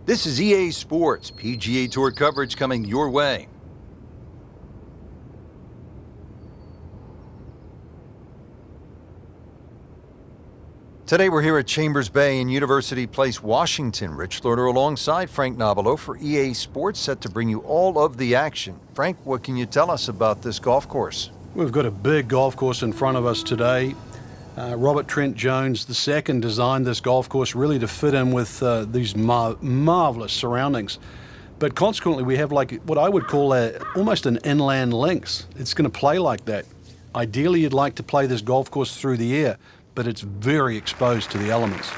This is EA Sports, PGA Tour coverage coming your way. Today we're here at Chambers Bay in University Place, Washington. Rich Lerner alongside Frank Nobilo for EA Sports, set to bring you all of the action. Frank, what can you tell us about this golf course? We've got a big golf course in front of us today. Robert Trent Jones II designed this golf course really to fit in with these marvelous surroundings. But consequently, we have like what I would call almost an inland links. It's going to play like that. Ideally, you'd like to play this golf course through the air, but it's very exposed to the elements.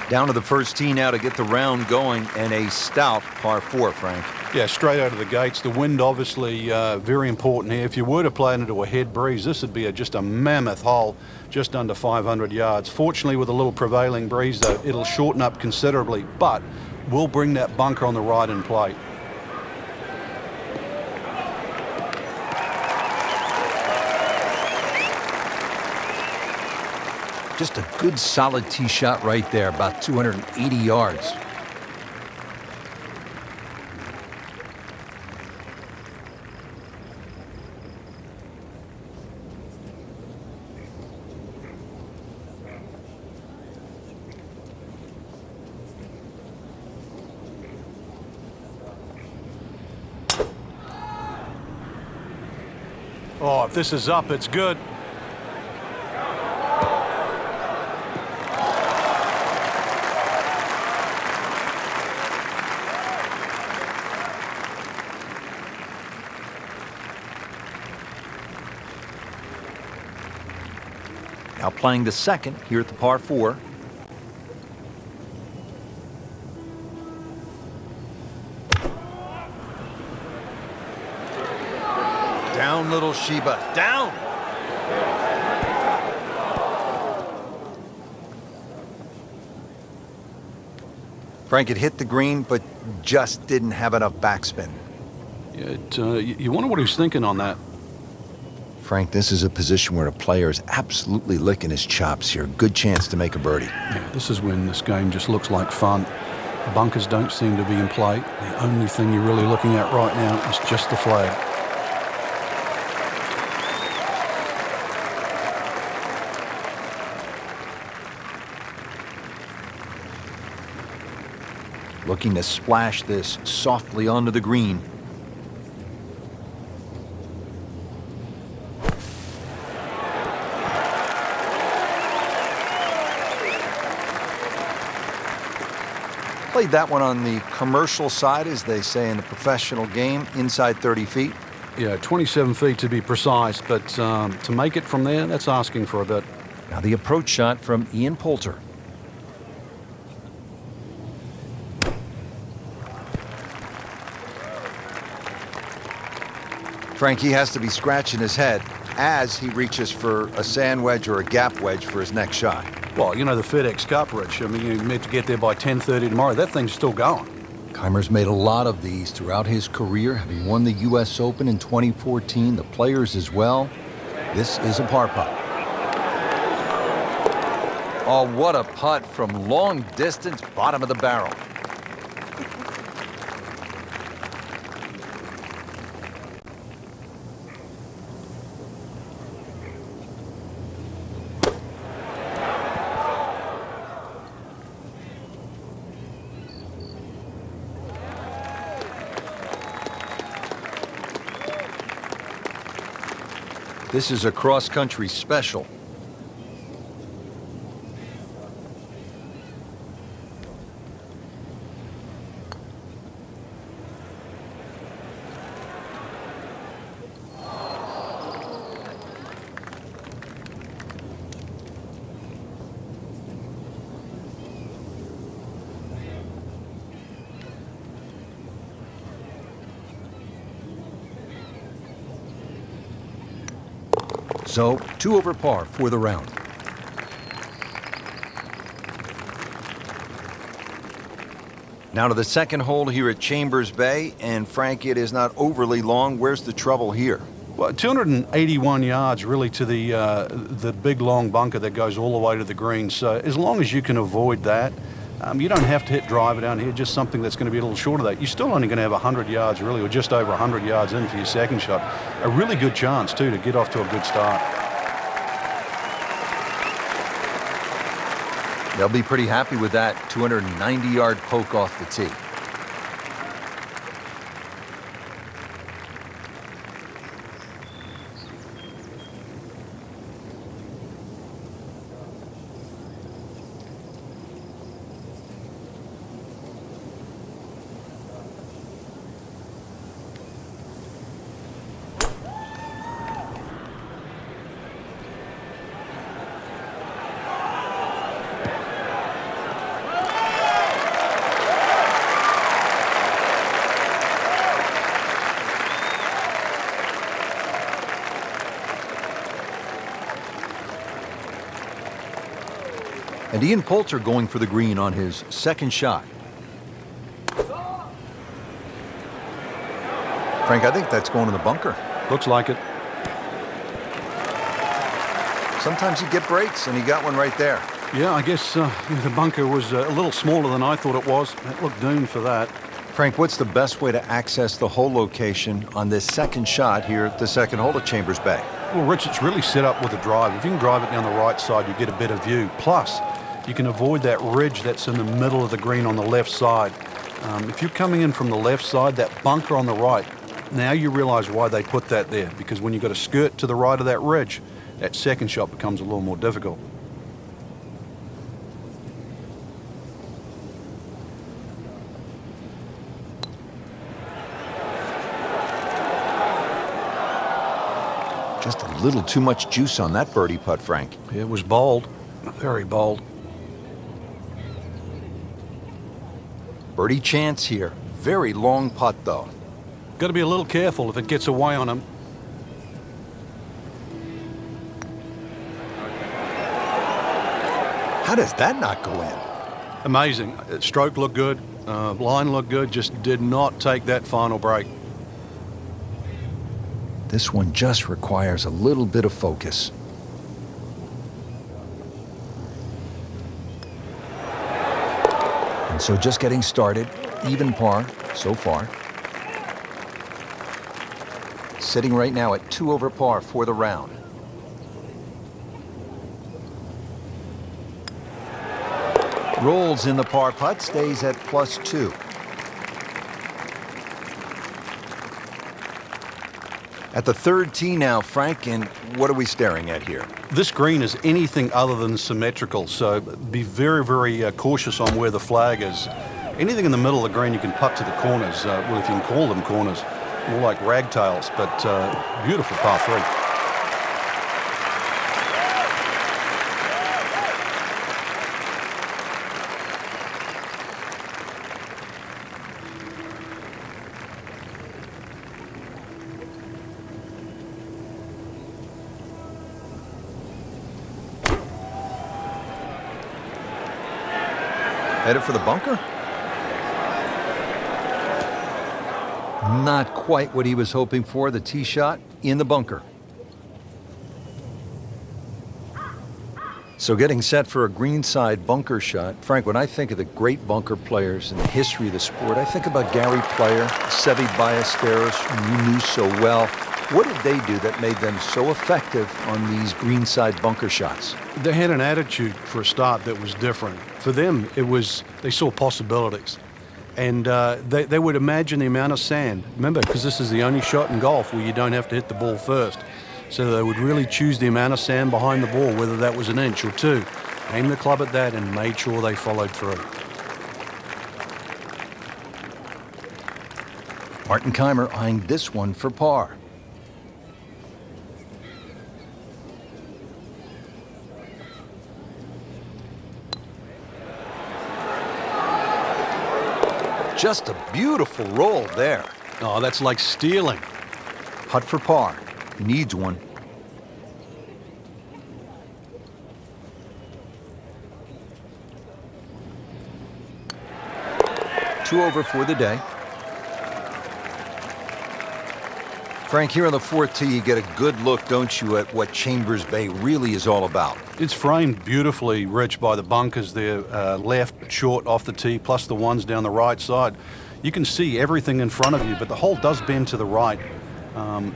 Down to the first tee now to get the round going, and a stout par 4, Frank. Yeah, straight out of the gates. The wind obviously very important here. If you were to play it into a head breeze, this would be just a mammoth hole, just under 500 yards. Fortunately, with a little prevailing breeze, though, it'll shorten up considerably, but will bring that bunker on the right in play. Just a good solid tee shot right there, about 280 yards. Oh, if this is up, it's good. Now playing the second here at the par 4. Down, little Sheba, down. Frank had hit the green, but just didn't have enough backspin. Yeah, you wonder what he's thinking on that. Frank, this is a position where a player is absolutely licking his chops here. Good chance to make a birdie. Yeah, this is when this game just looks like fun. The bunkers don't seem to be in play. The only thing you're really looking at right now is just the flag. Looking to splash this softly onto the green. Played that one on the commercial side, as they say in the professional game, inside 30 feet. Yeah, 27 feet to be precise, but to make it from there, that's asking for a bit. Now the approach shot from Ian Poulter. Frankie has to be scratching his head as he reaches for a sand wedge or a gap wedge for his next shot. Well, you know the FedEx Cup, Rich. I mean, you're meant to get there by 10:30 tomorrow. That thing's still going. Kaymer's made a lot of these throughout his career, having won the U.S. Open in 2014, the Players as well. This is a par putt. Oh, what a putt from long distance, bottom of the barrel. This is a cross-country special. So, 2 over par for the round. Now to the second hole here at Chambers Bay, and Frank, it is not overly long. Where's the trouble here? Well, 281 yards really to the big long bunker that goes all the way to the green. So as long as you can avoid that, You don't have to hit driver down here, just something that's going to be a little short of that. You're still only going to have 100 yards, really, or just over 100 yards in for your second shot. A really good chance, too, to get off to a good start. They'll be pretty happy with that 290-yard poke off the tee. And Ian Poulter going for the green on his second shot. Frank, I think that's going in the bunker. Looks like it. Sometimes you get breaks, and he got one right there. Yeah, I guess the bunker was a little smaller than I thought it was. It looked doomed for that. Frank, what's the best way to access the hole location on this second shot here at the second hole at Chambers Bay? Well, Rich, it's really set up with a drive. If you can drive it down the right side, you get a better view. Plus, you can avoid that ridge that's in the middle of the green on the left side. If you're coming in from the left side, that bunker on the right, now you realize why they put that there. Because when you've got a skirt to the right of that ridge, that second shot becomes a little more difficult. Just a little too much juice on that birdie putt, Frank. It was bold, very bold. Birdie chance here. Very long putt, though. Got to be a little careful if it gets away on him. How does that not go in? Amazing. Stroke looked good, line looked good, just did not take that final break. This one just requires a little bit of focus. And so just getting started, even par so far. Sitting right now at 2 over par for the round. Rolls in the par putt, stays at +2. At the third tee now, Frank, and what are we staring at here? This green is anything other than symmetrical, so be very, very cautious on where the flag is. Anything in the middle of the green you can putt to the corners, well, if you can call them corners, more like ragtails, but beautiful par 3. Headed for the bunker? Not quite what he was hoping for. The tee shot in the bunker. So getting set for a greenside bunker shot. Frank, when I think of the great bunker players in the history of the sport, I think about Gary Player, Seve Ballesteros, whom you knew so well. What did they do that made them so effective on these greenside bunker shots? They had an attitude for a start that was different. For them, it was, they saw possibilities. And they would imagine the amount of sand. Remember, because this is the only shot in golf where you don't have to hit the ball first. So they would really choose the amount of sand behind the ball, whether that was an inch or 2. Aimed the club at that and made sure they followed through. Martin Kaymer eyeing this one for par. Just a beautiful roll there. Oh, that's like stealing. Putt for par. He needs one. Two over for the day. Frank, here on the fourth tee, you get a good look, don't you, at what Chambers Bay really is all about. It's framed beautifully, Rich, by the bunkers there, left, short, off the tee, plus the ones down the right side. You can see everything in front of you, but the hole does bend to the right.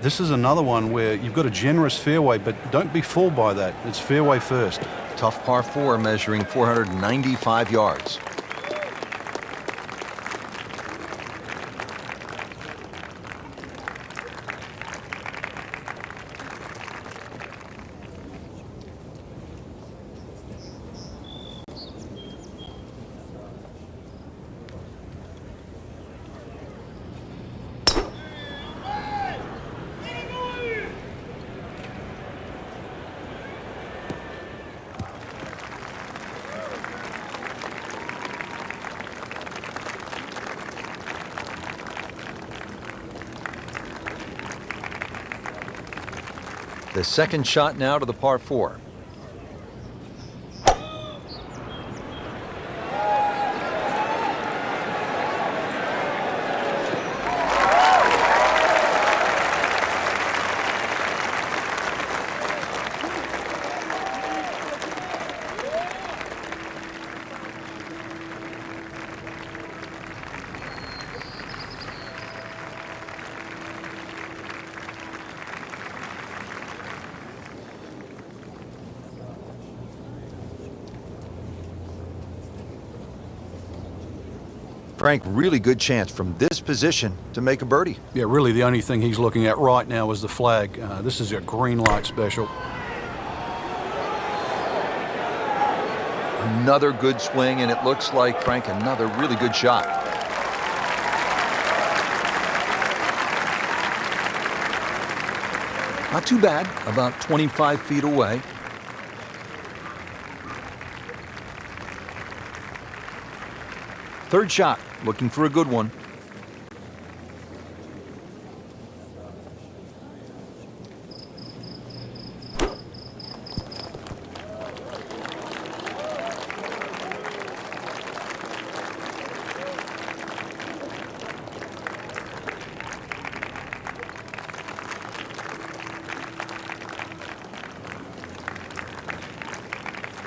This is another one where you've got a generous fairway, but don't be fooled by that. It's fairway first. Tough par 4 measuring 495 yards. The second shot now to the par 4. Frank, really good chance from this position to make a birdie. Yeah, really the only thing he's looking at right now is the flag. This is a green light special. Another good swing, and it looks like, Frank, another really good shot. Not too bad, about 25 feet away. Third shot, looking for a good one.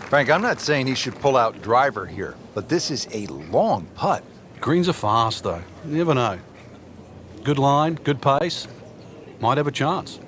Frank, I'm not saying he should pull out driver here, but this is a long putt. Greens are fast, though. You never know. Good line, good pace. Might have a chance.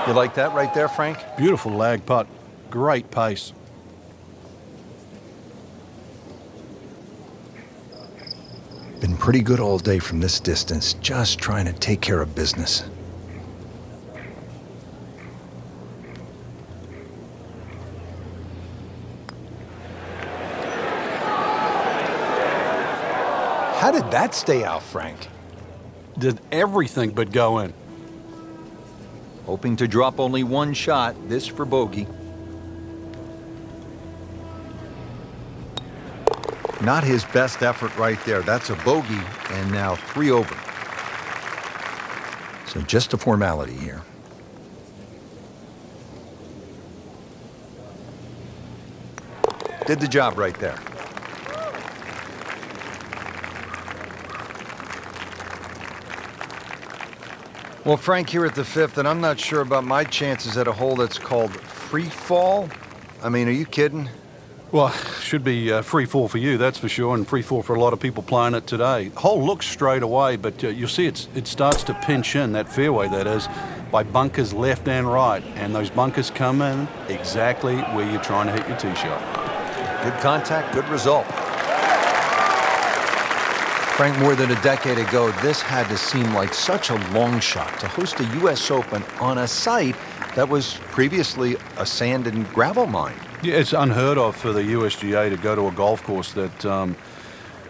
You like that right there, Frank? Beautiful lag putt. Great pace. Been pretty good all day from this distance, just trying to take care of business. How did that stay out, Frank? Did everything but go in. Hoping to drop only one shot, this for bogey. Not his best effort right there. That's a bogey, and now 3 over. So just a formality here. Did the job right there. Well, Frank, here at the 5th, and I'm not sure about my chances at a hole that's called free fall. I mean, are you kidding? Well, should be free fall for you, that's for sure, and free fall for a lot of people playing it today. Hole looks straight away, but you'll see it starts to pinch in, that fairway that is, by bunkers left and right, and those bunkers come in exactly where you're trying to hit your tee shot. Good contact, good result. Frank, more than a decade ago, this had to seem like such a long shot to host a U.S. Open on a site that was previously a sand and gravel mine. Yeah, it's unheard of for the USGA to go to a golf course that,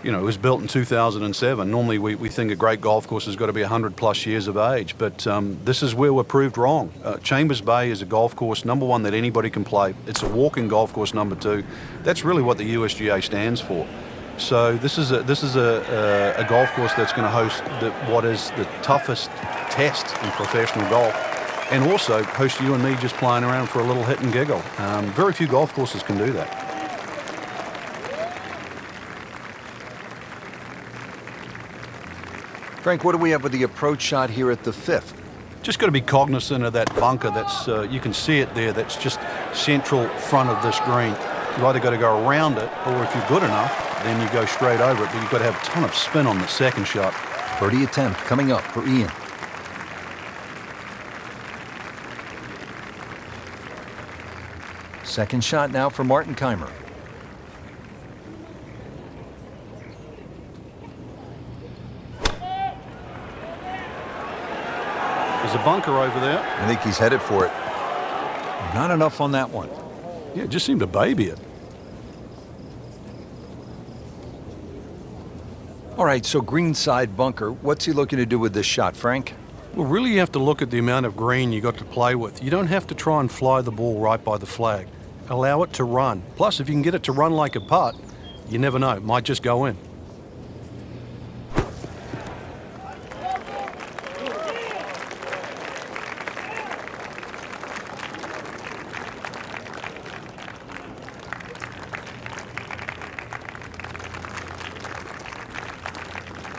was built in 2007. Normally we think a great golf course has got to be 100 plus years of age, but this is where we're proved wrong. Chambers Bay is a golf course, number one, that anybody can play. It's a walking golf course, number two. That's really what the USGA stands for. So this is a golf course that's going to host what is the toughest test in professional golf, and also host you and me just playing around for a little hit and giggle. Very few golf courses can do that. Frank, what do we have with the approach shot here at the 5th? Just got to be cognizant of that bunker. That's you can see it there. That's just central front of this green. You've either got to go around it, or if you're good enough, then you go straight over it. But you've got to have a ton of spin on the second shot. Birdie attempt coming up for Ian. Second shot now for Martin Kaymer. There's a bunker over there. I think he's headed for it. Not enough on that one. Yeah, it just seemed to baby it. All right, so greenside bunker. What's he looking to do with this shot, Frank? Well, really you have to look at the amount of green you got to play with. You don't have to try and fly the ball right by the flag. Allow it to run. Plus, if you can get it to run like a putt, you never know. It might just go in.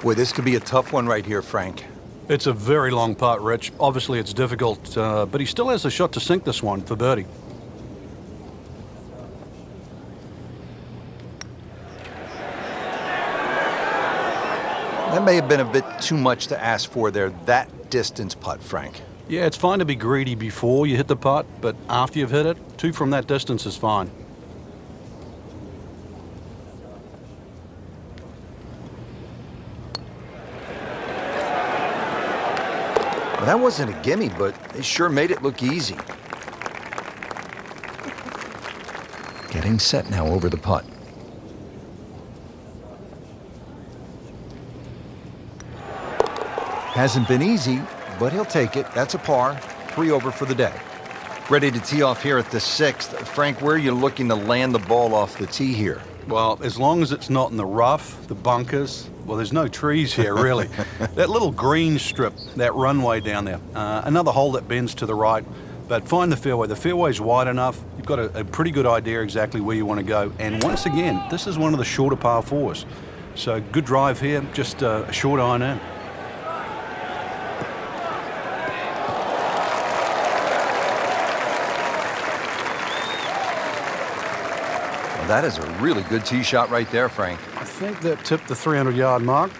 Boy, this could be a tough one right here, Frank. It's a very long putt, Rich. Obviously, it's difficult, but he still has a shot to sink this one for birdie. That may have been a bit too much to ask for there, that distance putt, Frank. Yeah, it's fine to be greedy before you hit the putt, but after you've hit it, 2 from that distance is fine. Well, that wasn't a gimme, but they sure made it look easy. Getting set now over the putt. Hasn't been easy, but he'll take it. That's a par. 3 over for the day. Ready to tee off here at the 6th. Frank, where are you looking to land the ball off the tee here? Well, as long as it's not in the rough, the bunkers, well, there's no trees here, really. That little green strip, that runway down there, another hole that bends to the right, but find the fairway. The fairway's wide enough. You've got a pretty good idea exactly where you want to go. And once again, this is one of the shorter par 4s. So good drive here, just a short iron in. That is a really good tee shot right there, Frank. I think that tipped the 300-yard mark.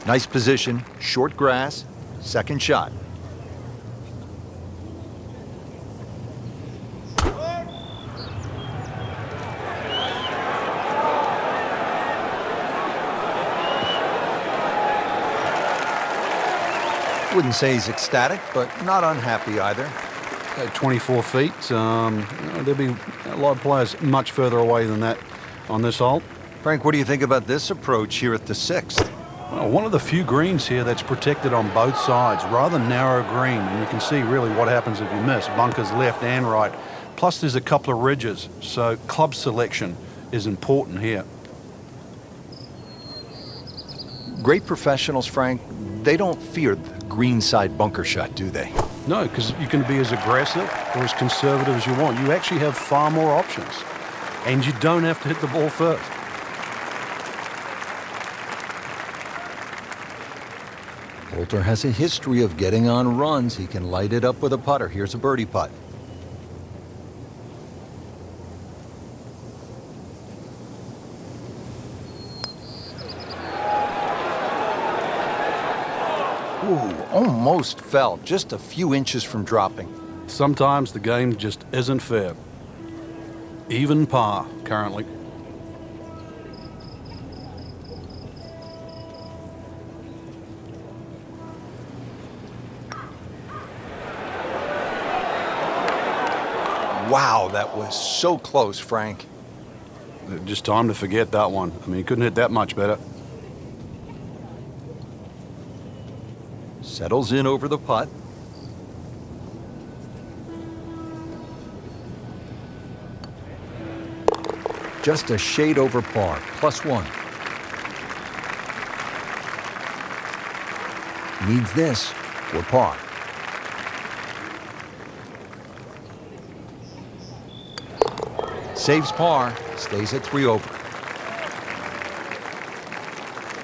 Nice position, short grass, second shot. Wouldn't say he's ecstatic, but not unhappy either. At 24 feet, there'll be a lot of players much further away than that on this hole. Frank, what do you think about this approach here at the 6th? Well, one of the few greens here that's protected on both sides, rather narrow green, and you can see really what happens if you miss. Bunkers left and right, plus there's a couple of ridges, so club selection is important here. Great professionals, Frank, they don't fear the greenside bunker shot, do they? No, because you can be as aggressive or as conservative as you want. You actually have far more options, and you don't have to hit the ball first. Poulter has a history of getting on runs. He can light it up with a putter. Here's a birdie putt. Ooh, almost fell, just a few inches from dropping. Sometimes the game just isn't fair. Even par currently. Wow, that was so close, Frank. Just time to forget that one. I mean, he couldn't hit that much better. Settles in over the putt. Just a shade over par, +1. Needs this for par. Saves par, stays at 3 over.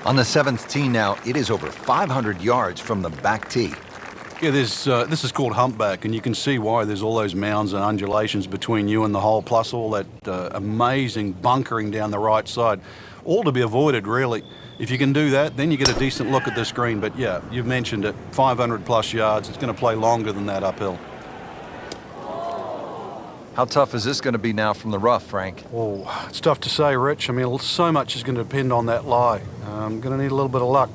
On the 7th tee now, it is over 500 yards from the back tee. Yeah, this is called humpback, and you can see why there's all those mounds and undulations between you and the hole, plus all that amazing bunkering down the right side. All to be avoided, really. If you can do that, then you get a decent look at this green. But yeah, you've mentioned it, 500 plus yards. It's going to play longer than that uphill. How tough is this going to be now from the rough, Frank? Oh, it's tough to say, Rich. I mean, so much is going to depend on that lie. I'm going to need a little bit of luck.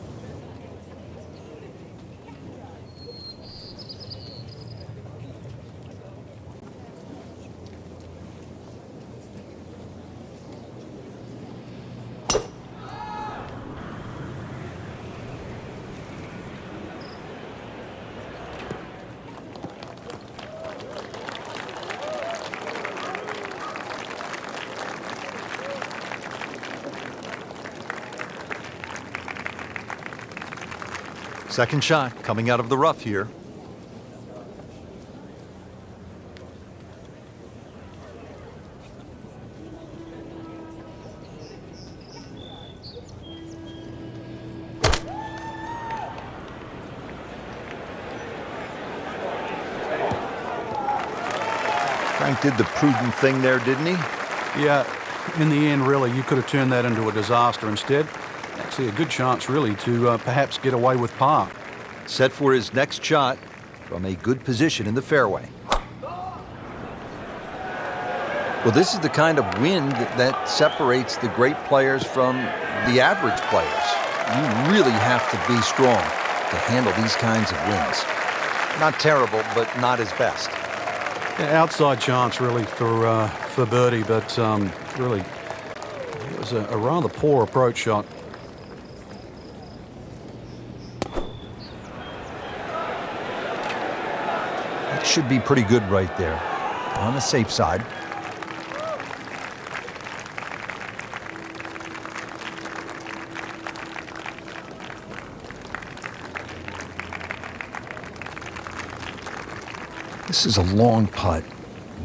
Second shot coming out of the rough here. Frank did the prudent thing there, didn't he? Yeah, in the end, really, you could have turned that into a disaster instead. Actually, a good chance, really, to perhaps get away with par. Set for his next shot from a good position in the fairway. Well, this is the kind of wind that separates the great players from the average players. You really have to be strong to handle these kinds of winds. Not terrible, but not his best. Yeah, outside chance, really, for birdie, but really, it was a rather poor approach shot. That should be pretty good right there, on the safe side. This is a long putt.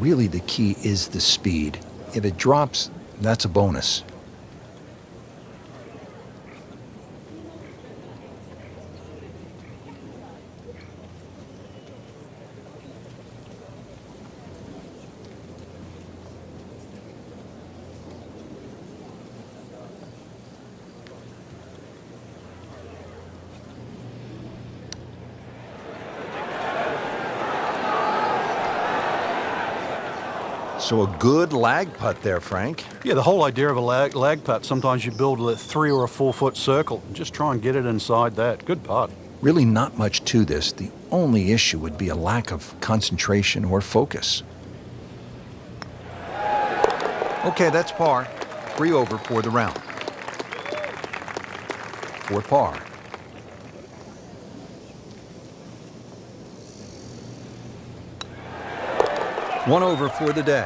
Really, the key is the speed. If it drops, that's a bonus. So a good lag putt there, Frank. Yeah, the whole idea of a lag putt, sometimes you build a 3 or a 4 foot circle. Just try and get it inside that. Good putt. Really not much to this. The only issue would be a lack of concentration or focus. Okay, that's par. 3 over for the round. For par. One over for the day.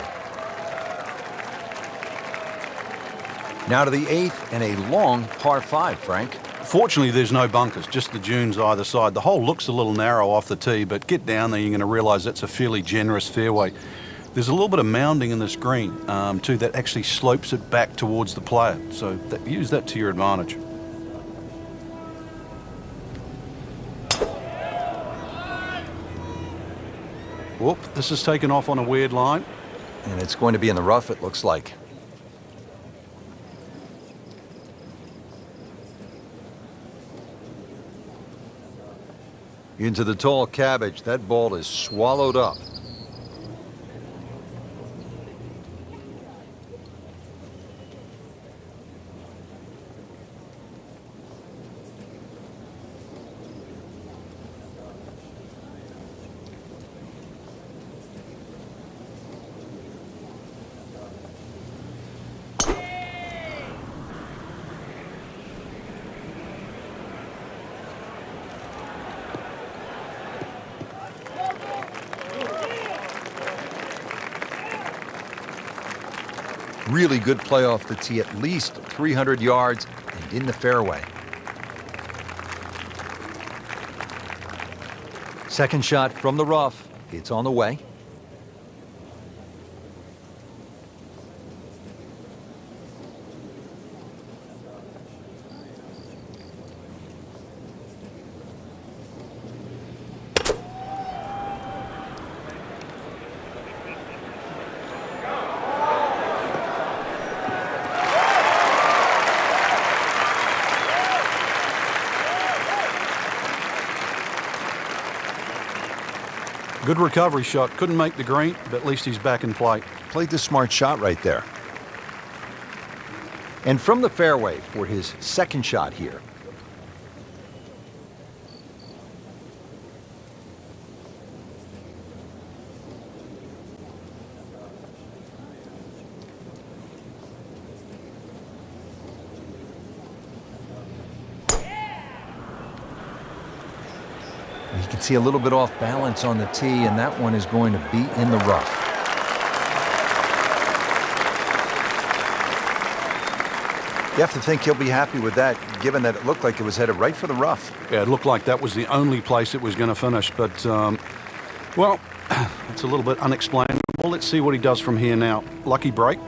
Now to the 8th and a long par 5, Frank. Fortunately, there's no bunkers, just the dunes either side. The hole looks a little narrow off the tee, but get down there, you're going to realize that's a fairly generous fairway. There's a little bit of mounding in this green, too, that actually slopes it back towards the player. So use that to your advantage. Whoop, this is taken off on a weird line. And it's going to be in the rough, it looks like. Into the tall cabbage. That ball is swallowed up. Really good play off the tee, at least 300 yards and in the fairway. Second shot from the rough. It's on the way. Good recovery shot. Couldn't make the green, but at least he's back in play. Played the smart shot right there. And from the fairway for his second shot here. You can see a little bit off balance on the tee, and that one is going to be in the rough. You have to think he'll be happy with that, given that it looked like it was headed right for the rough. Yeah, it looked like that was the only place it was going to finish, but, well, it's a little bit unexplainable. Let's see what he does from here now. Lucky break.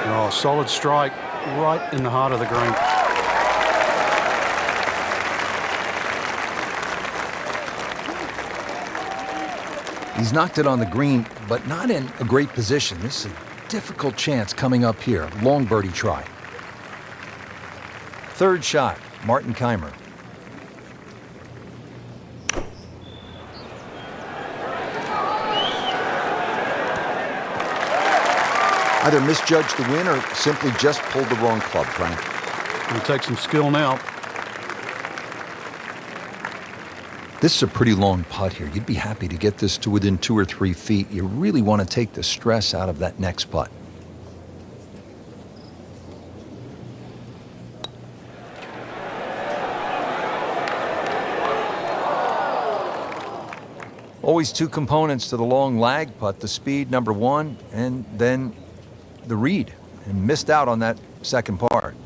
Oh, solid strike. Right in the heart of the green. He's knocked it on the green, but not in a great position. This is a difficult chance coming up here. Long birdie try. Third shot, Martin Kaymer. Either misjudged the win or simply just pulled the wrong club, Frank. It'll take some skill now. This is a pretty long putt here. You'd be happy to get this to within 2 or 3 feet. You really want to take the stress out of that next putt. Always two components to the long lag putt, the speed, number one, and then the read, and missed out on that second part.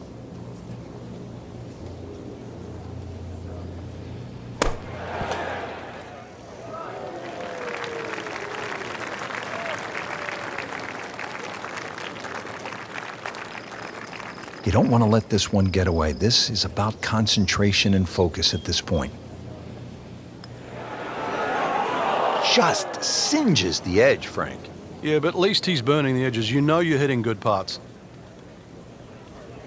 You don't want to let this one get away. This is about concentration and focus at this point. Just singes the edge, Frank. Yeah, but at least he's burning the edges. You know you're hitting good putts.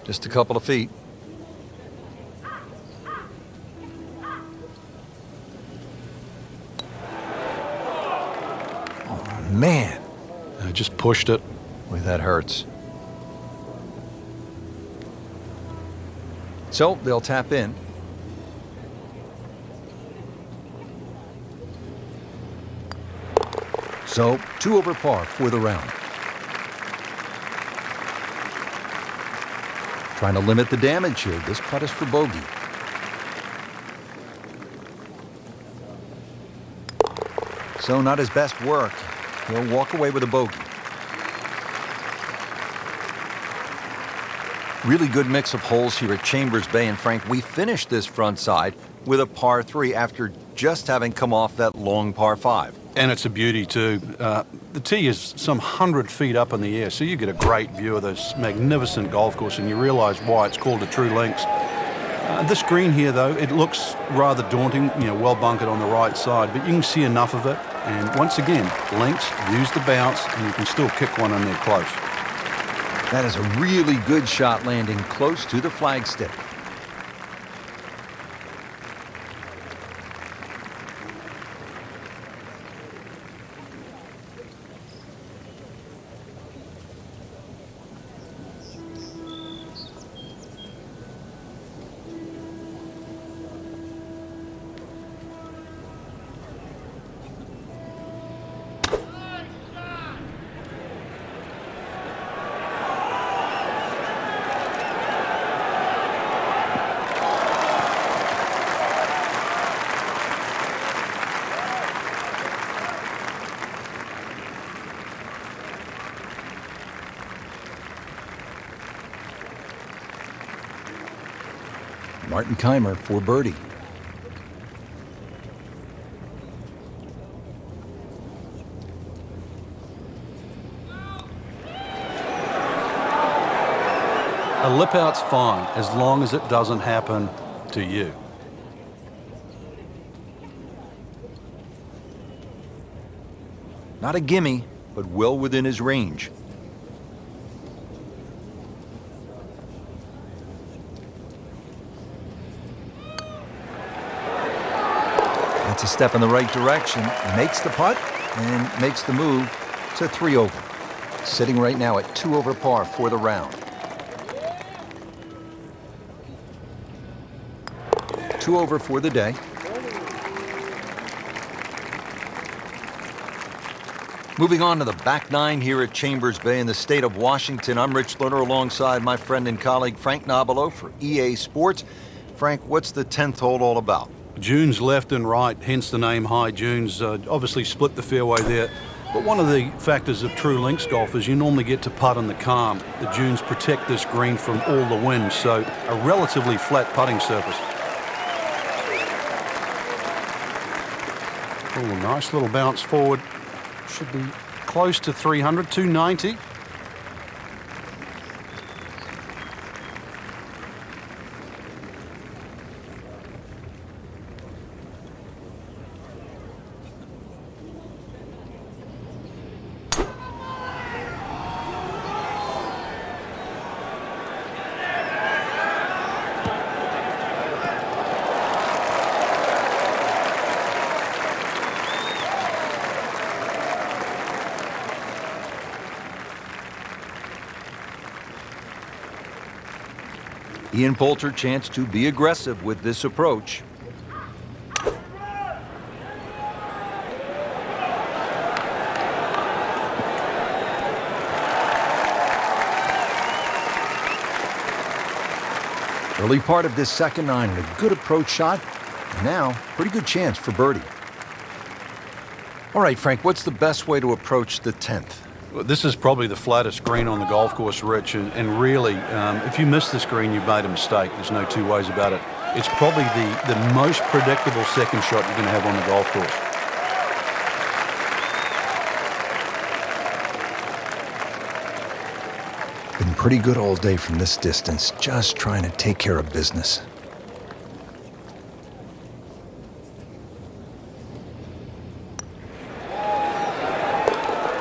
Just a couple of feet. Oh, man. I just pushed it. Boy, that hurts. So they'll tap in. So 2 over par for the round. Trying to limit the damage here. This putt is for bogey. So not his best work. He'll walk away with a bogey. Really good mix of holes here at Chambers Bay, and Frank, we finished this front side with a par 3 after just having come off that long par 5. And it's a beauty too. The tee is some 100 feet up in the air, so you get a great view of this magnificent golf course, and you realize why it's called a true links. This green here, though, it looks rather daunting, well bunkered on the right side, but you can see enough of it. And once again, links, use the bounce, and you can still kick one in there close. That is a really good shot landing close to the flagstick. Martin Kaymer for birdie. A lip out's fine as long as it doesn't happen to you. Not a gimme, but well within his range. That's a step in the right direction. Makes the putt and makes the move to 3 over. Sitting right now at 2 over par for the round. 2 over for the day. Moving on to the back nine here at Chambers Bay in the state of Washington. I'm Rich Lerner alongside my friend and colleague Frank Nobilo for EA Sports. Frank, what's the 10th hole all about? Dunes left and right, hence the name High Dunes. Obviously split the fairway there. But one of the factors of true links golf is you normally get to putt in the calm. The dunes protect this green from all the wind, so a relatively flat putting surface. Oh, nice little bounce forward. Should be close to 300, 290. Ian Poulter chance to be aggressive with this approach. Early part of this second nine and a good approach shot. Now, pretty good chance for birdie. All right, Frank, what's the best way to approach the 10th? This is probably the flattest green on the golf course, Rich, and really, if you miss this green, you've made a mistake. There's no two ways about it. It's probably the most predictable second shot you're going to have on the golf course. Been pretty good all day from this distance, just trying to take care of business.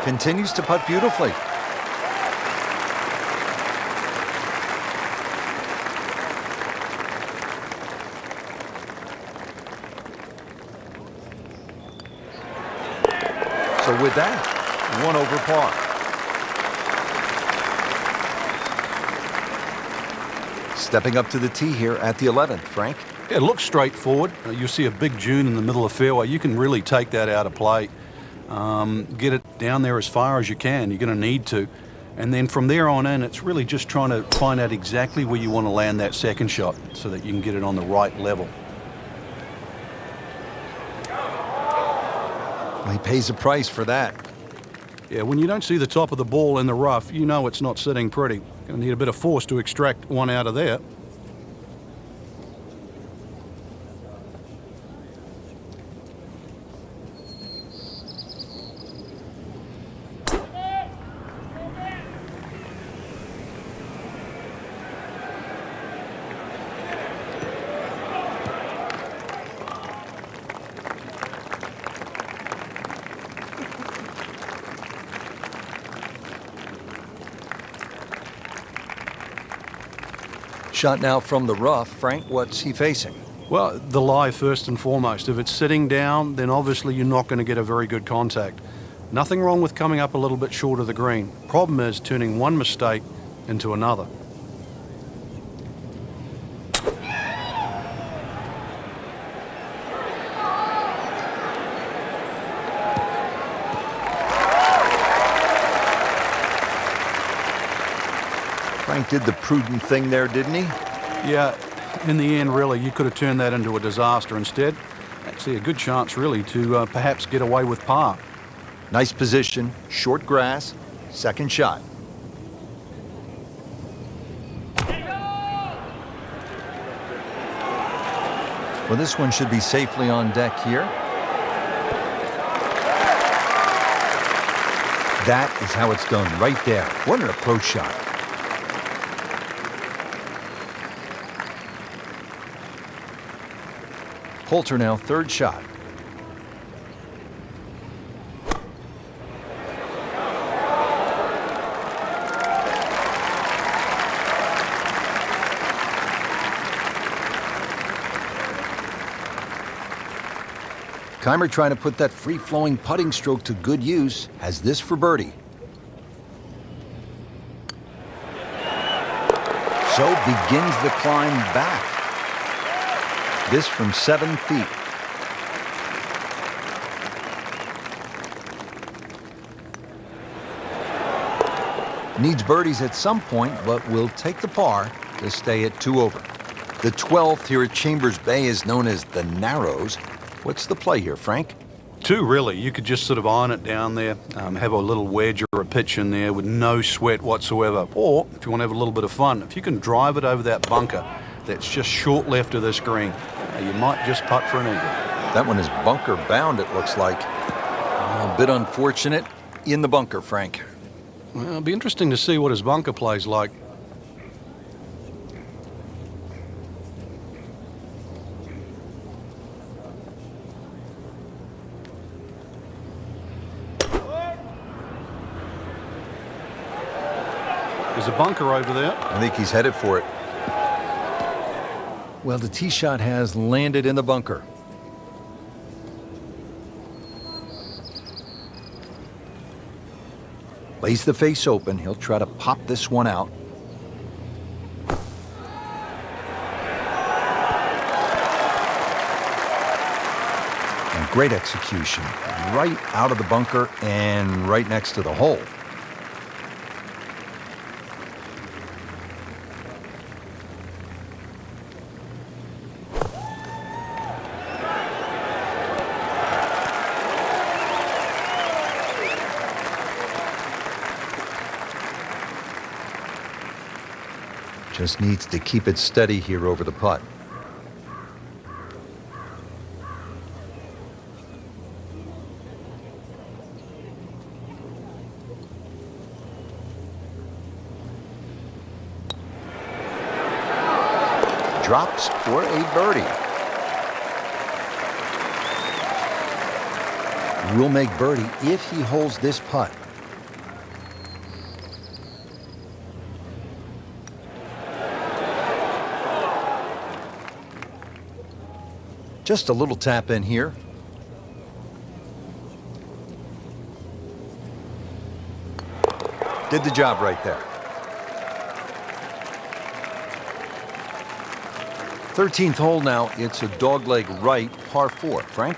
Continues to putt beautifully. So with that, 1 over par. Stepping up to the tee here at the 11th, Frank. It looks straightforward. You'll see a big dune in the middle of the fairway. You can really take that out of play. Get it down there as far as you can. You're going to need to. And then from there on in, it's really just trying to find out exactly where you want to land that second shot so that you can get it on the right level. Well, he pays a price for that. Yeah, when you don't see the top of the ball in the rough, you know it's not sitting pretty. Going to need a bit of force to extract one out of there. shot now from the rough. Frank, what's he facing? Well, the lie first and foremost. If it's sitting down, then obviously you're not going to get a very good contact. Nothing wrong with coming up a little bit short of the green. Problem is turning one mistake into another. Frank did the prudent thing there, didn't he? Yeah, in the end, really, you could have turned that into a disaster. Instead, actually a good chance, really, to perhaps get away with par. Nice position, short grass, second shot. Well, this one should be safely on deck here. That is how it's done, right there. What an approach shot. Poulter now, third shot. Kaymer trying to put that free-flowing putting stroke to good use. Has this for birdie. So begins the climb back. This from 7 feet. Needs birdies at some point, but will take the par to stay at 2 over. The 12th here at Chambers Bay is known as the Narrows. What's the play here, Frank? 2, really. You could just sort of iron it down there, have a little wedge or a pitch in there with no sweat whatsoever. Or, if you want to have a little bit of fun, if you can drive it over that bunker that's just short left of this green, you might just putt for an eagle. That one is bunker bound, it looks like. A bit unfortunate in the bunker, Frank. Well, it'll be interesting to see what his bunker plays like. There's a bunker over there. I think he's headed for it. Well, the tee shot has landed in the bunker. Lays the face open. He'll try to pop this one out. And great execution. Right out of the bunker and right next to the hole. Just needs to keep it steady here over the putt. Drops for a birdie. Will make birdie if he holds this putt. Just a little tap in here. Did the job right there. 13th hole now. It's a dogleg right, par 4. Frank?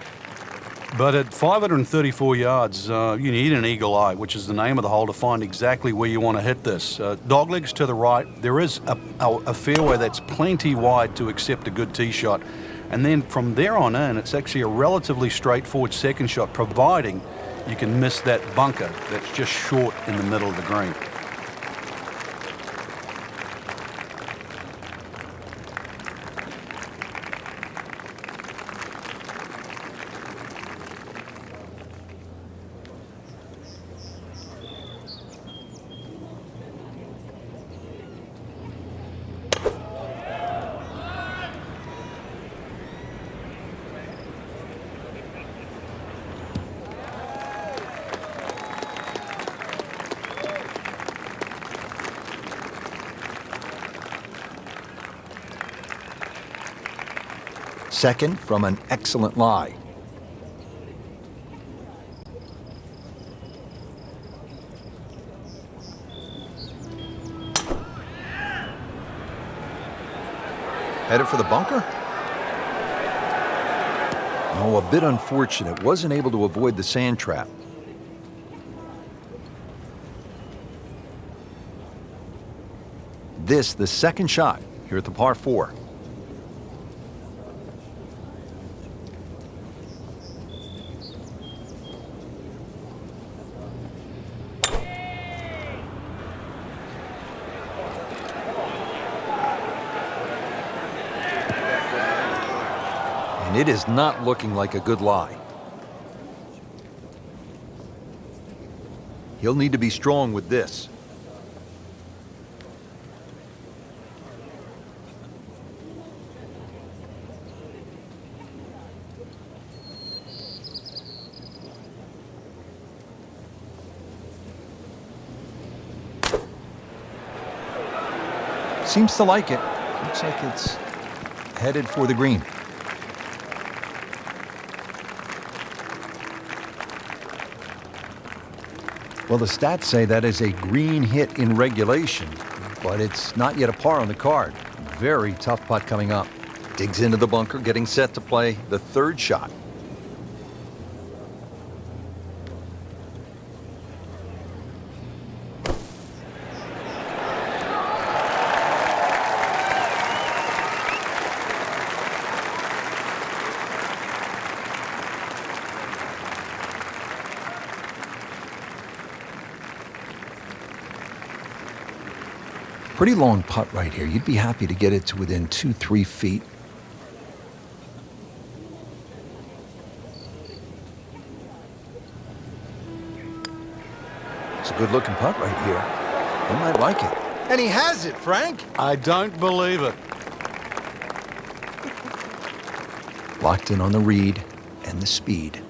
But at 534 yards, you need an eagle eye, which is the name of the hole, to find exactly where you want to hit this. Doglegs to the right. There is a fairway that's plenty wide to accept a good tee shot. And then from there on in, it's actually a relatively straightforward second shot, providing you can miss that bunker that's just short in the middle of the green. Second from an excellent lie. Headed for the bunker? Oh, a bit unfortunate. Wasn't able to avoid the sand trap. This, the second shot here at the par 4. And it is not looking like a good lie. He'll need to be strong with this. Seems to like it. Looks like it's headed for the green. Well, the stats say that is a green hit in regulation, but it's not yet a par on the card. Very tough putt coming up. Digs into the bunker, getting set to play the third shot. Pretty long putt right here. You'd be happy to get it to within 2-3 feet. It's a good looking putt right here. He might like it. And he has it, Frank. I don't believe it. Locked in on the read and the speed.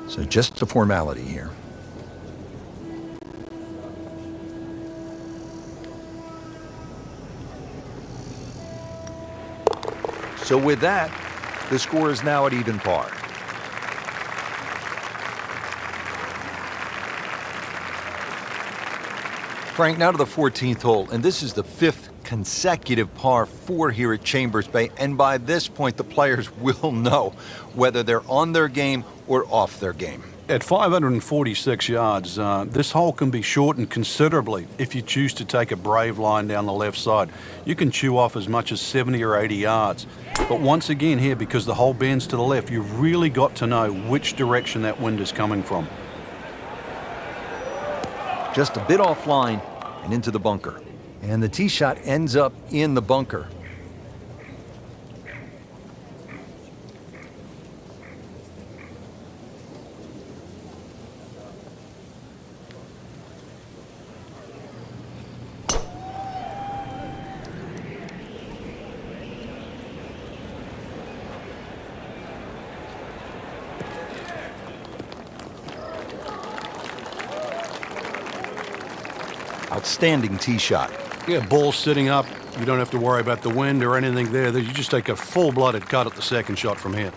So just a formality here. So with that, the score is now at even par. Frank, now to the 14th hole, and this is the 5th consecutive par 4 here at Chambers Bay, and by this point the players will know whether they're on their game or off their game. At 546 yards, this hole can be shortened considerably if you choose to take a brave line down the left side. You can chew off as much as 70 or 80 yards. But once again here, because the hole bends to the left, you've really got to know which direction that wind is coming from. Just a bit offline and into the bunker. And the tee shot ends up in the bunker. Outstanding tee shot. Yeah, ball sitting up. You don't have to worry about the wind or anything there. You just take a full-blooded cut at the second shot from here.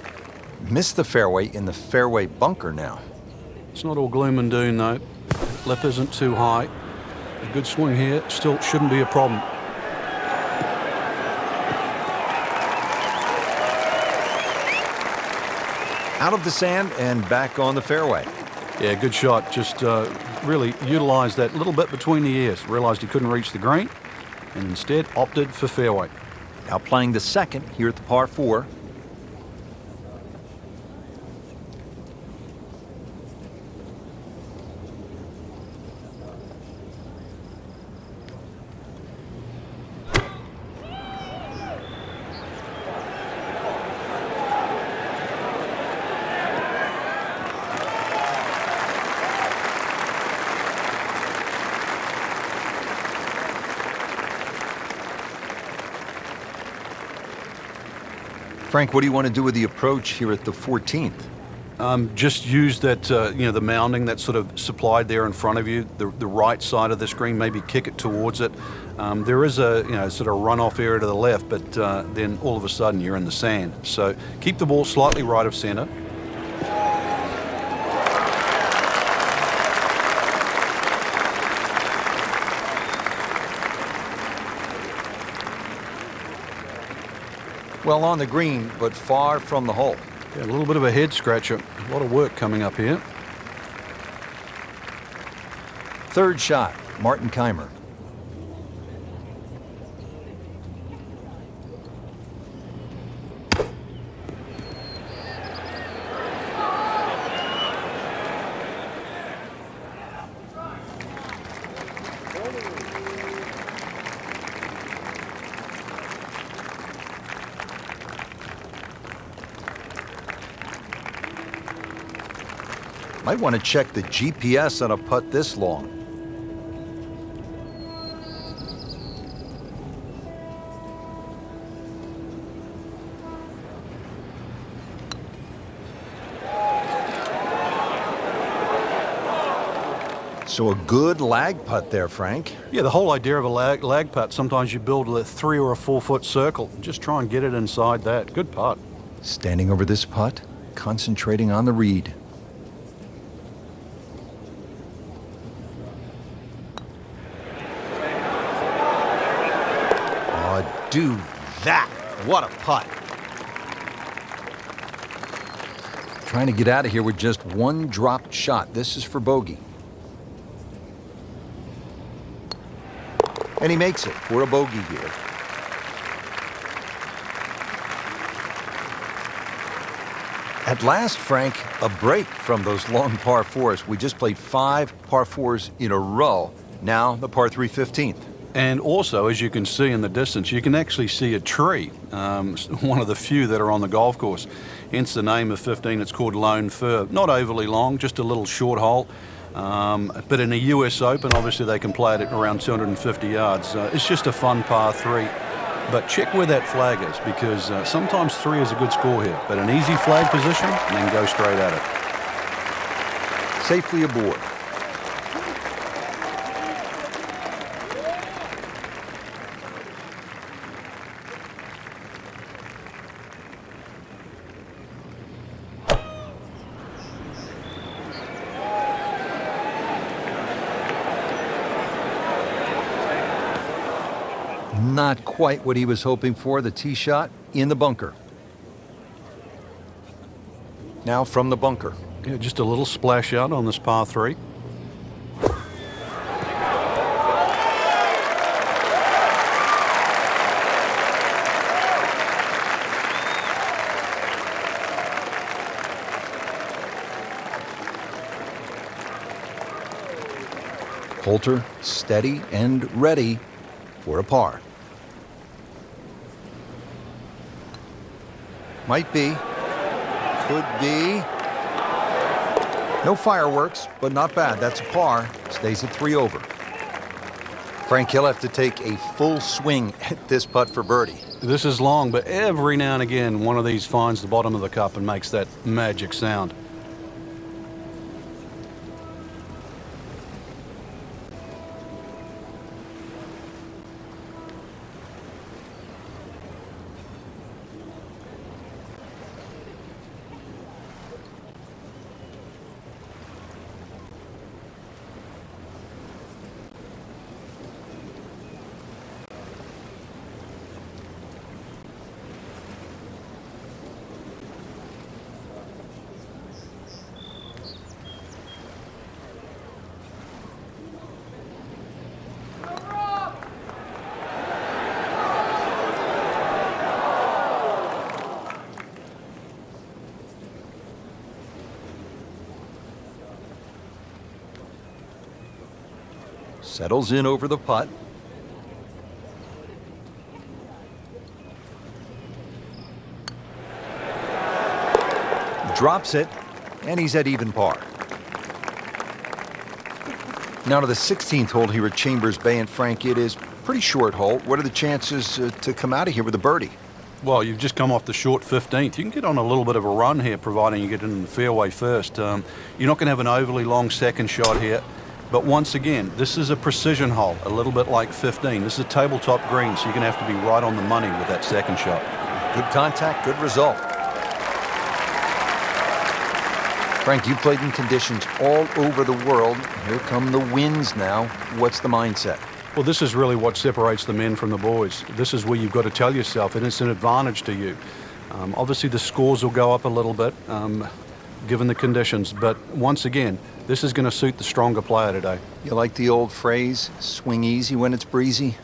Missed the fairway in the fairway bunker now. It's not all gloom and doom, though. Lip isn't too high. A good swing here still shouldn't be a problem. Out of the sand and back on the fairway. Yeah, good shot. Just really utilised that little bit between the ears. Realised he couldn't reach the green and instead opted for fairway. Now playing the second here at the par 4. Frank, what do you want to do with the approach here at the 14th? Just use that, the mounding that's sort of supplied there in front of you, the right side of the screen, maybe kick it towards it. There is a, sort of runoff area to the left, but then all of a sudden you're in the sand. So keep the ball slightly right of center. Well, on the green, but far from the hole. Yeah, a little bit of a head scratcher. A lot of work coming up here. Third shot, Martin Kaymer. Might want to check the GPS on a putt this long. So a good lag putt there, Frank. Yeah, the whole idea of a lag putt, sometimes you build a 3 or a 4 foot circle. Just try and get it inside that. Good putt. Standing over this putt, concentrating on the read. Do that. What a putt. Trying to get out of here with just one dropped shot. This is for bogey. And he makes it for a bogey here. At last, Frank, a break from those long par 4s. We just played 5 par 4s in a row. Now the par 3 15th. And also, as you can see in the distance, you can actually see a tree, one of the few that are on the golf course. Hence the name of 15, it's called Lone Fir. Not overly long, just a little short hole. But in a US Open, obviously they can play it at around 250 yards. It's just a fun par 3. But check where that flag is, because sometimes 3 is a good score here. But an easy flag position, and then go straight at it. Safely aboard. Not quite what he was hoping for. The tee shot in the bunker. Now from the bunker. Yeah, just a little splash out on this par 3. Poulter steady and ready for a par. Might be. Could be. No fireworks, but not bad. That's a par. Stays at 3 over. Frank, he'll have to take a full swing at this putt for birdie. This is long, but every now and again, one of these finds the bottom of the cup and makes that magic sound. Settles in over the putt. Drops it, and he's at even par. Now to the 16th hole here at Chambers Bay, and Frank, it is pretty short hole. What are the chances to come out of here with a birdie? Well, you've just come off the short 15th. You can get on a little bit of a run here, providing you get in the fairway first. You're not going to have an overly long second shot here. But once again, this is a precision hole, a little bit like 15. This is a tabletop green, so you're going to have to be right on the money with that second shot. Good contact, good result. Frank, you played in conditions all over the world. Here come the winds now. What's the mindset? Well, this is really what separates the men from the boys. This is where you've got to tell yourself, and it's an advantage to you. Obviously, the scores will go up a little bit, given the conditions. But once again, this is going to suit the stronger player today. You like the old phrase, swing easy when it's breezy?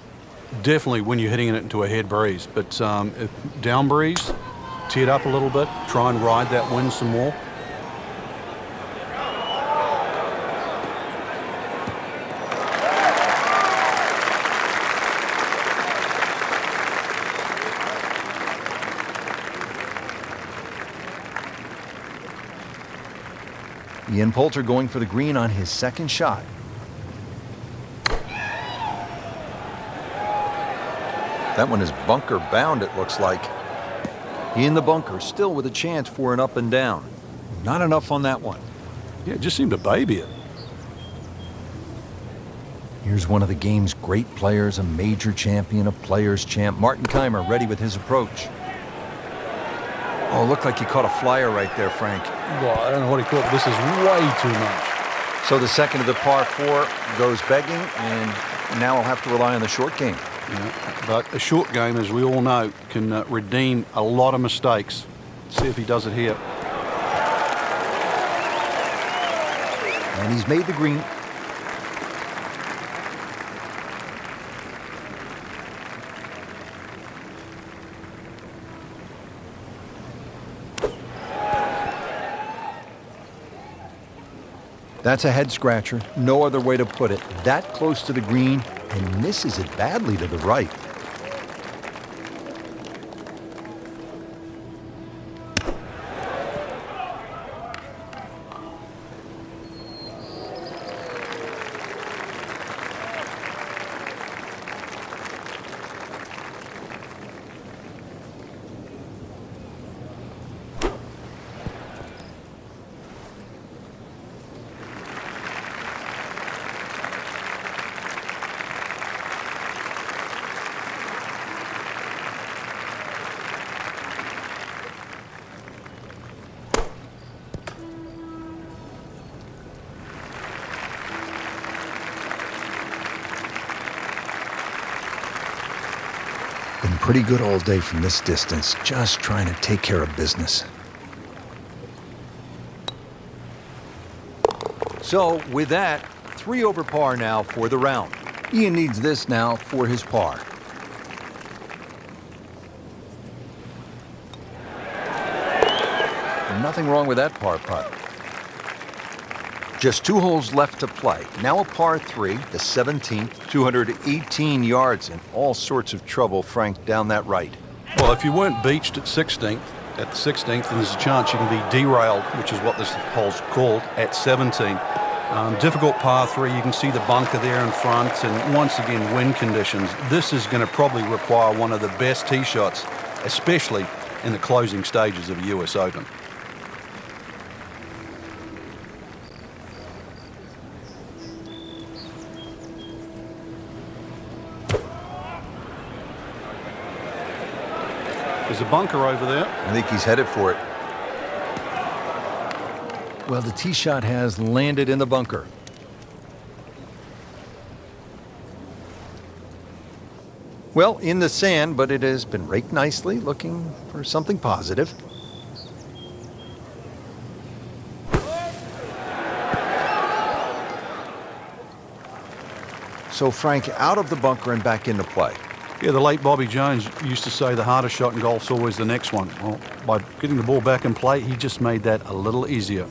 Definitely when you're hitting it into a head breeze. But if down breeze, tee it up a little bit, try and ride that wind some more. Ian Poulter going for the green on his second shot. That one is bunker bound, it looks like. He in the bunker, still with a chance for an up and down. Not enough on that one. Yeah, it just seemed to baby it. Here's one of the game's great players, a major champion, a players' champ. Martin Kaymer ready with his approach. Oh, looked like he caught a flyer right there, Frank. Well, I don't know what he caught, but this is way too much. So the second of the par 4 goes begging, and now he'll have to rely on the short game. Yeah, but a short game, as we all know, can redeem a lot of mistakes. Let's see if he does it here. And he's made the green. That's a head scratcher. No other way to put it. That close to the green and misses it badly to the right. Been pretty good all day from this distance, just trying to take care of business. So, with that, 3 over par now for the round. Ian needs this now for his par. Nothing wrong with that par putt. Just 2 holes left to play. Now a par 3, the 17th, 218 yards, and all sorts of trouble, Frank, down that right. Well, if you weren't beached at the 16th, then there's a chance you can be derailed, which is what this hole's called, at 17. Difficult par 3. You can see the bunker there in front, and once again, wind conditions. This is going to probably require one of the best tee shots, especially in the closing stages of a US Open. There's a bunker over there. I think he's headed for it. Well, the tee shot has landed in the bunker. Well, in the sand, but it has been raked nicely, looking for something positive. So, Frank, out of the bunker and back into play. Yeah, the late Bobby Jones used to say the hardest shot in golf's always the next one. Well, by getting the ball back in play, he just made that a little easier.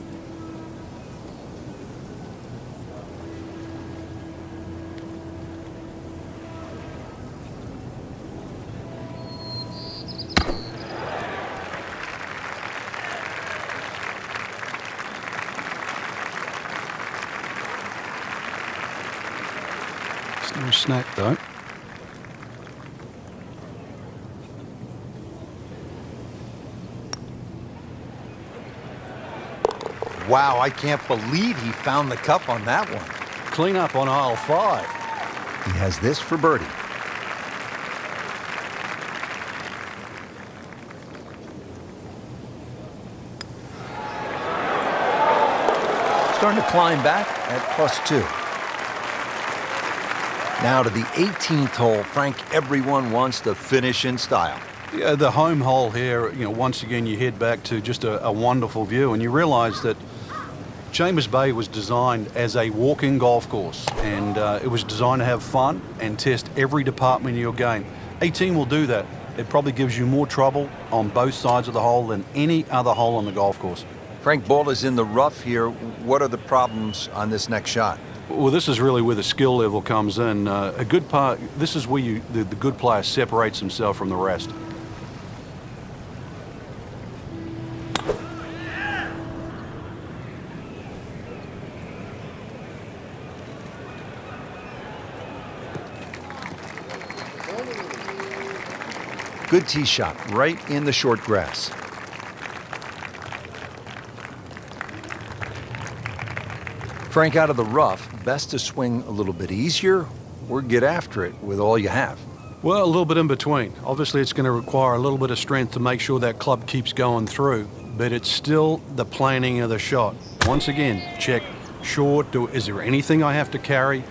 No snack though. Wow, I can't believe he found the cup on that one. Clean up on aisle 5. He has this for birdie. Starting to climb back at +2. Now to the 18th hole. Frank, everyone wants to finish in style. Yeah, the home hole here, once again you head back to just a wonderful view, and you realize that Chambers Bay was designed as a walk-in golf course, and it was designed to have fun and test every department of your game. 18 will do that. It probably gives you more trouble on both sides of the hole than any other hole on the golf course. Frank, ball is in the rough here. What are the problems on this next shot? Well, this is really where the skill level comes in. A good part. This is where the good player separates himself from the rest. Good tee shot, right in the short grass. Frank, out of the rough, best to swing a little bit easier or get after it with all you have? Well, a little bit in between. Obviously, it's going to require a little bit of strength to make sure that club keeps going through, but it's still the planning of the shot. Once again, check short. Is there anything I have to carry?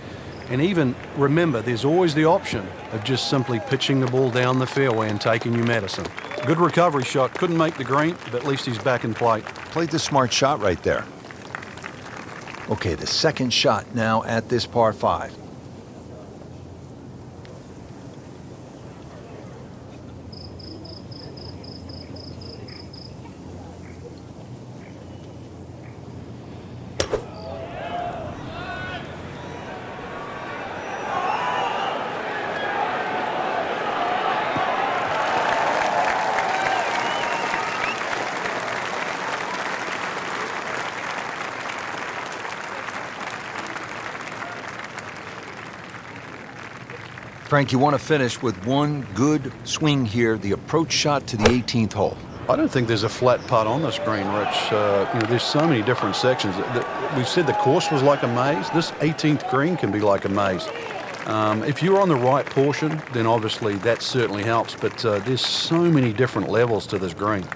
And even remember, there's always the option of just simply pitching the ball down the fairway and taking your medicine. Good recovery shot. Couldn't make the green, but at least he's back in play. Played the smart shot right there. Okay, the second shot now at this par 5. Frank, you want to finish with one good swing here, the approach shot to the 18th hole. I don't think there's a flat putt on this green, Rich. There's so many different sections. We've said the course was like a maze. This 18th green can be like a maze. If you're on the right portion, then obviously that certainly helps, but there's so many different levels to this green.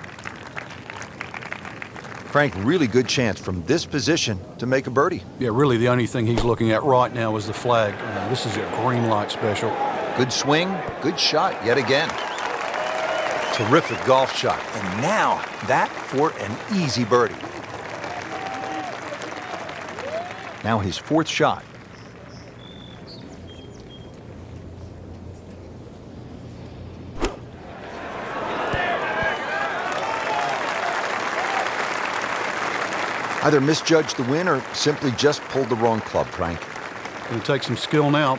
Frank, really good chance from this position to make a birdie. Yeah, really the only thing he's looking at right now is the flag. This is a green light special. Good swing, good shot yet again. Terrific golf shot. And now that for an easy birdie. Now his 4th shot. Either misjudged the win or simply just pulled the wrong club, Frank. Going to take some skill now.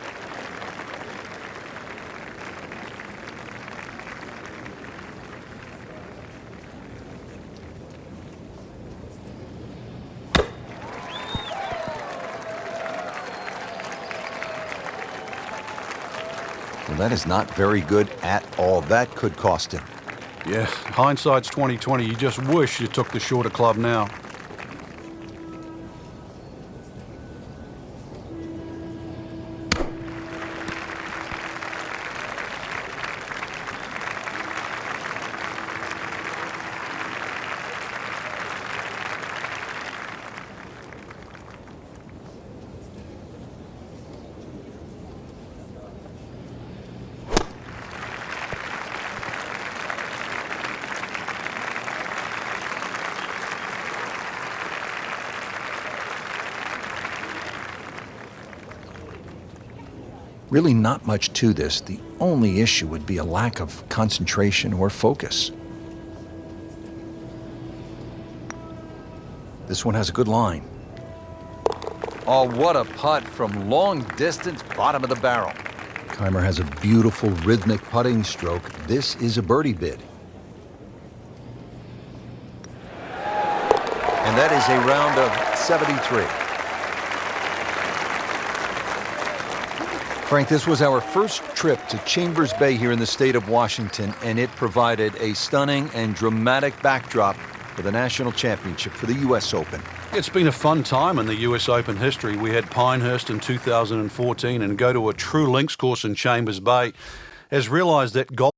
Well, that is not very good at all. That could cost him. Yeah, hindsight's 20/20. You just wish you took the shorter club now. Really not much to this. The only issue would be a lack of concentration or focus. This one has a good line. Oh, what a putt from long distance, bottom of the barrel. Kaymer has a beautiful rhythmic putting stroke. This is a birdie bid. And that is a round of 73. Frank, this was our first trip to Chambers Bay here in the state of Washington, and it provided a stunning and dramatic backdrop for the national championship for the U.S. Open. It's been a fun time in the US Open history. We had Pinehurst in 2014, and go to a true links course in Chambers Bay has realised that golf